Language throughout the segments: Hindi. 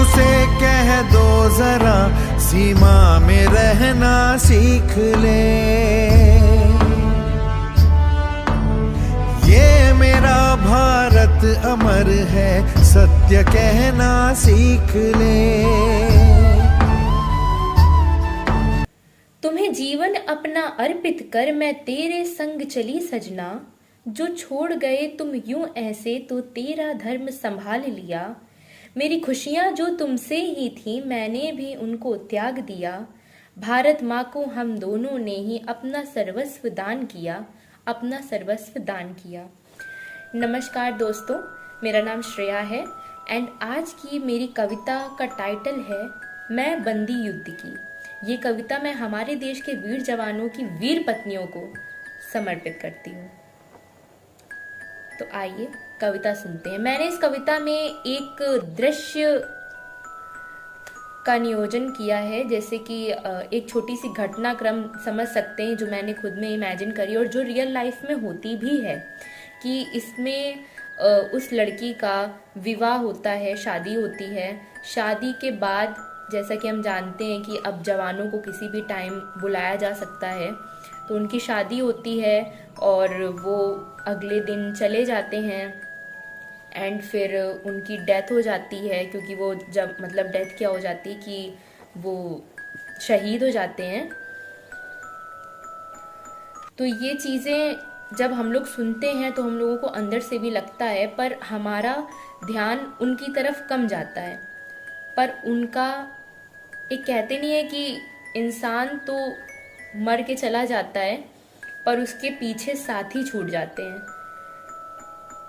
उसे कह दो जरा सीमा में रहना सीख ले। ये मेरा भारत अमर है, सत्य कहना सीख ले। तुम्हें जीवन अपना अर्पित कर मैं तेरे संग चली सजना। जो छोड़ गए तुम यूं ऐसे तो तेरा धर्म संभाल लिया। मेरी खुशियां जो तुमसे ही थी मैंने भी उनको त्याग दिया। भारत माँ को हम दोनों ने ही अपना सर्वस्व दान किया, अपना सर्वस्व दान किया। नमस्कार दोस्तों, मेरा नाम श्रेया है एंड आज की मेरी कविता का टाइटल है मैं बंदी युद्ध की। ये कविता मैं हमारे देश के वीर जवानों की वीर पत्नियों को समर्पित करती हूँ। तो आइए कविता सुनते हैं। मैंने इस कविता में एक दृश्य का नियोजन किया है, जैसे कि एक छोटी सी घटनाक्रम समझ सकते हैं जो मैंने खुद में इमेजिन करी और जो रियल लाइफ में होती भी है कि इसमें उस लड़की का विवाह होता है, शादी होती है। शादी के बाद जैसा कि हम जानते हैं कि अब जवानों को किसी भी टाइम बुलाया जा सकता है, तो उनकी शादी होती है और वो अगले दिन चले जाते हैं एंड फिर उनकी डेथ हो जाती है, क्योंकि वो जब मतलब डेथ क्या हो जाती है कि वो शहीद हो जाते हैं। तो ये चीज़ें जब हम लोग सुनते हैं तो हम लोगों को अंदर से भी लगता है, पर हमारा ध्यान उनकी तरफ कम जाता है। पर उनका एक कहते नहीं है कि इंसान तो मर के चला जाता है पर उसके पीछे साथी छूट जाते हैं,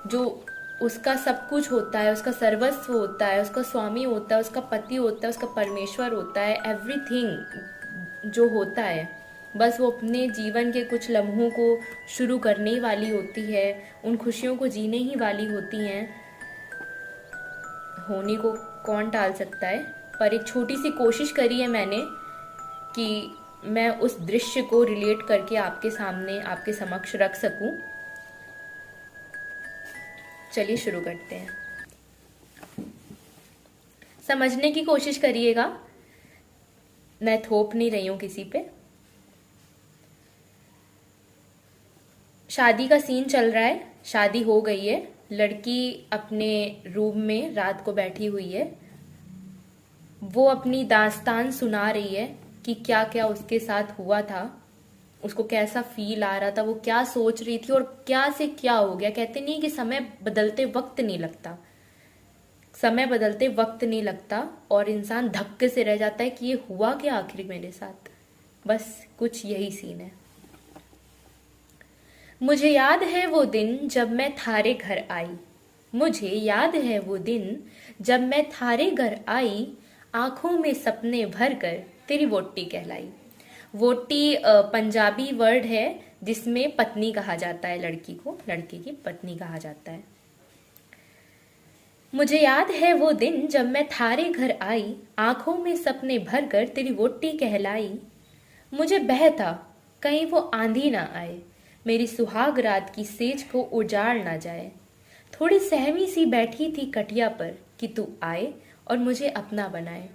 जो उसका सब कुछ होता है, उसका सर्वस्व होता है, उसका स्वामी होता है, उसका पति होता है, उसका परमेश्वर होता है, एवरीथिंग जो होता है। बस वो अपने जीवन के कुछ लम्हों को शुरू करने ही वाली होती है, उन खुशियों को जीने ही वाली होती हैं। होने को कौन टाल सकता है, पर एक छोटी सी कोशिश करी है मैंने कि मैं उस दृश्य को रिलेट करके आपके सामने, आपके समक्ष रख सकूं। चलिए शुरू करते हैं। समझने की कोशिश करिएगा, मैं थोप नहीं रही हूं किसी पे। शादी का सीन चल रहा है, शादी हो गई है, लड़की अपने रूम में रात को बैठी हुई है। वो अपनी दास्तान सुना रही है कि क्या क्या उसके साथ हुआ था, उसको कैसा फील आ रहा था, वो क्या सोच रही थी और क्या से क्या हो गया। कहते नहीं कि समय बदलते वक्त नहीं लगता, समय बदलते वक्त नहीं लगता और इंसान धक्के से रह जाता है कि ये हुआ क्या आखिर मेरे साथ। बस कुछ यही सीन है। मुझे याद है वो दिन जब मैं थारे घर आई। मुझे याद है वो दिन जब मैं थारे घर आई। आंखों में सपने भर कर तेरी वोटी कहलाई। वोटी पंजाबी वर्ड है जिसमें पत्नी कहा जाता है, लड़की को लड़के की पत्नी कहा जाता है। मुझे याद है वो दिन जब मैं थारे घर आई। आंखों में सपने भर कर तेरी वोटी कहलाई। मुझे बह था कहीं वो आंधी ना आए, मेरी सुहाग रात की सेज को उजाड़ ना जाए। थोड़ी सहमी सी बैठी थी कटिया पर कि तू आए और मुझे अपना बनाए।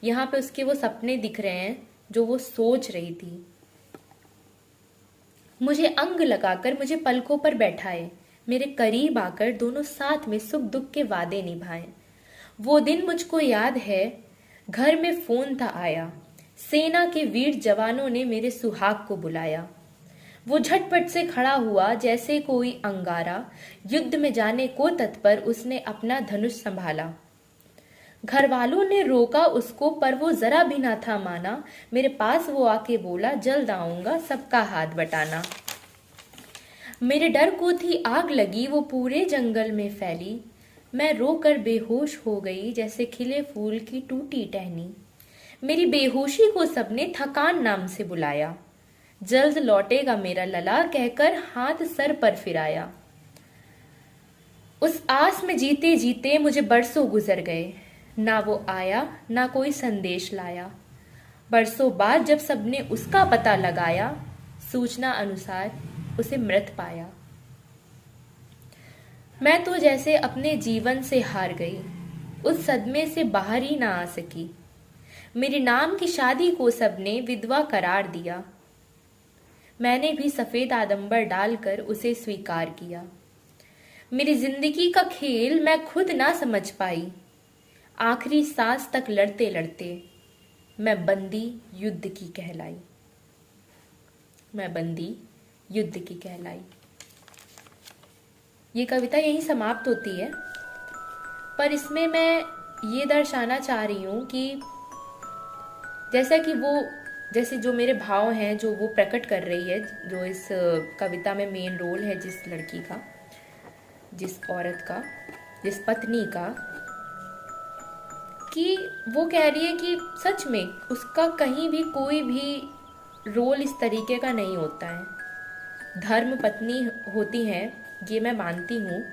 यहाँ पे उसके वो सपने दिख रहे हैं जो वो सोच रही थी। मुझे अंग लगाकर मुझे पलकों पर बैठाए, मेरे करीब आकर दोनों साथ में सुख दुख के वादे निभाए। वो दिन मुझको याद है, घर में फोन था आया। सेना के वीर जवानों ने मेरे सुहाग को बुलाया। वो झटपट से खड़ा हुआ जैसे कोई अंगारा। युद्ध में जाने को तत्पर उसने अपना धनुष संभाला। घर वालों ने रोका उसको पर वो जरा भी ना था माना। मेरे पास वो आके बोला जल्द आऊंगा सबका हाथ बटाना। मेरे डर को थी आग लगी वो पूरे जंगल में फैली। मैं रोकर बेहोश हो गई जैसे खिले फूल की टूटी टहनी। मेरी बेहोशी को सबने थकान नाम से बुलाया। जल्द लौटेगा मेरा लला कहकर हाथ सर पर फिराया। उस आस में जीते जीते मुझे बरसों गुजर गए। ना वो आया ना कोई संदेश लाया। बरसों बाद जब सबने उसका पता लगाया, सूचना अनुसार उसे मृत पाया। मैं तो जैसे अपने जीवन से हार गई। उस सदमे से बाहर ही ना आ सकी। मेरे नाम की शादी को सबने विधवा करार दिया। मैंने भी सफेद आडंबर डालकर उसे स्वीकार किया। मेरी जिंदगी का खेल मैं खुद ना समझ पाई। आखिरी सांस तक लड़ते लड़ते मैं बंदी युद्ध की कहलाई। मैं बंदी युद्ध की कहलाई। ये कविता यहीं समाप्त होती है, पर इसमें मैं ये दर्शाना चाह रही हूँ कि जैसे जो मेरे भाव हैं जो वो प्रकट कर रही है, जो इस कविता में मेन रोल है जिस लड़की का, जिस औरत का, जिस पत्नी का, कि वो कह रही है कि सच में उसका कहीं भी कोई भी रोल इस तरीके का नहीं होता है। धर्म पत्नी होती हैं, ये मैं मानती हूँ,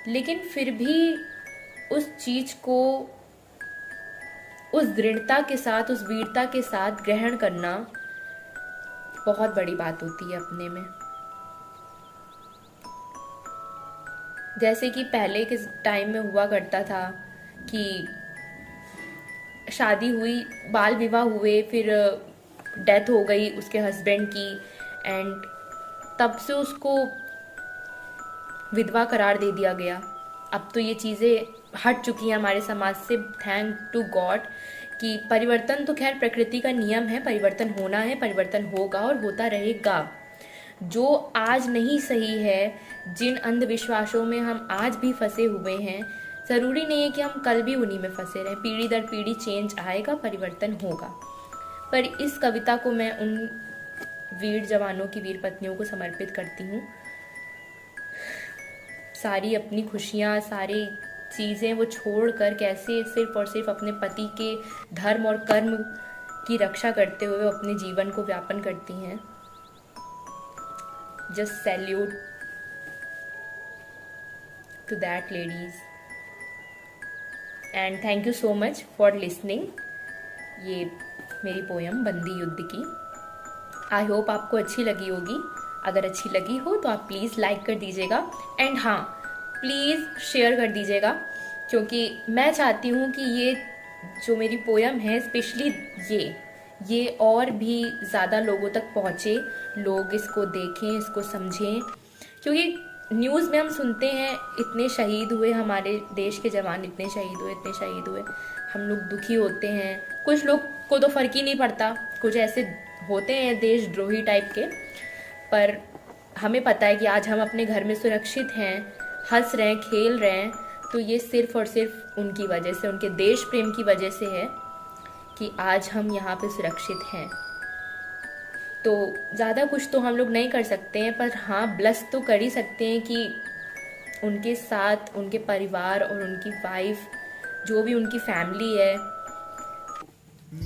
लेकिन फिर भी उस चीज को उस दृढ़ता के साथ, उस वीरता के साथ ग्रहण करना बहुत बड़ी बात होती है अपने में। जैसे कि पहले के टाइम में हुआ करता था कि शादी हुई, बाल विवाह हुए, फिर डेथ हो गई उसके हस्बैंड की, एंड तब से उसको विधवा करार दे दिया गया। अब तो ये चीज़ें हट चुकी हैं हमारे समाज से, थैंक टू गॉड, कि परिवर्तन तो खैर प्रकृति का नियम है, परिवर्तन होना है, परिवर्तन होगा और होता रहेगा। जो आज नहीं सही है, जिन अंधविश्वासों में हम आज भी फंसे हुए हैं, ज़रूरी नहीं है कि हम कल भी उन्हीं में फंसे रहें। पीढ़ी दर पीढ़ी चेंज आएगा, परिवर्तन होगा। पर इस कविता को मैं उन वीर जवानों की, वीर पत्नियों को समर्पित करती हूँ। सारी अपनी खुशियाँ, सारी चीज़ें वो छोड़कर कैसे सिर्फ और सिर्फ अपने पति के धर्म और कर्म की रक्षा करते हुए अपने जीवन को व्यापन करती हैं। Just salute to that ladies, and thank you so much for listening. ये मेरी पोयम बंदी युद्ध की। आई होप आपको अच्छी लगी होगी। अगर अच्छी लगी हो तो आप प्लीज़ लाइक कर दीजिएगा, एंड हाँ, प्लीज़ शेयर कर दीजिएगा, क्योंकि मैं चाहती हूँ कि ये जो मेरी पोयम है, स्पेशली ये और भी ज़्यादा लोगों तक पहुँचे, लोग इसको देखें, इसको समझें। क्योंकि न्यूज़ में हम सुनते हैं इतने शहीद हुए, हमारे देश के जवान इतने शहीद हुए, हम लोग दुखी होते हैं। कुछ लोग को तो फ़र्क ही नहीं पड़ता, कुछ ऐसे होते हैं देशद्रोही टाइप के, पर हमें पता है कि आज हम अपने घर में सुरक्षित हैं, हंस रहे हैं, खेल रहे हैं, तो ये सिर्फ और सिर्फ उनकी वजह से, उनके देश प्रेम की वजह से है कि आज हम यहाँ पे सुरक्षित हैं। तो ज़्यादा कुछ तो हम लोग नहीं कर सकते हैं, पर हाँ, ब्लेस तो कर ही सकते हैं कि उनके साथ उनके परिवार और उनकी वाइफ, जो भी उनकी फैमिली है,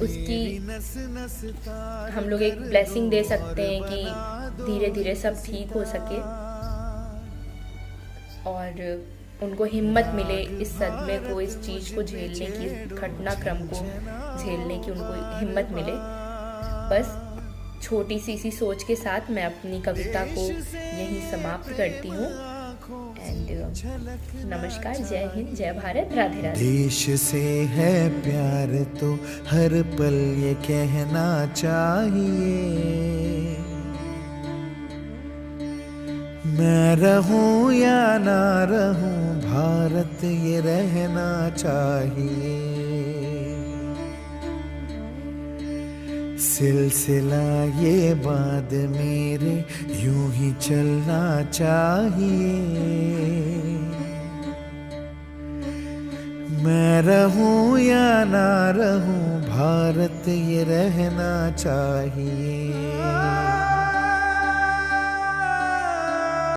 उसकी हम लोग एक ब्लेसिंग दे सकते हैं कि धीरे धीरे सब ठीक हो सके और उनको हिम्मत मिले इस सदमे को, इस चीज़ को झेलने की, इस घटनाक्रम को झेलने की उनको हिम्मत मिले। बस छोटी सी सोच के साथ मैं अपनी कविता को यहीं समाप्त करती हूँ। एंड नमस्कार, जय हिंद, जय भारत, राधे राधे। देश से है प्यार तो हर पल ये कहना चाहिए, मैं रहूं या ना रहूं, भारत ये रहना चाहिए। सिलसिला ये बाद मेरे यूं ही चलना चाहिए, मैं रहूं या ना रहूं, भारत ये रहना चाहिए।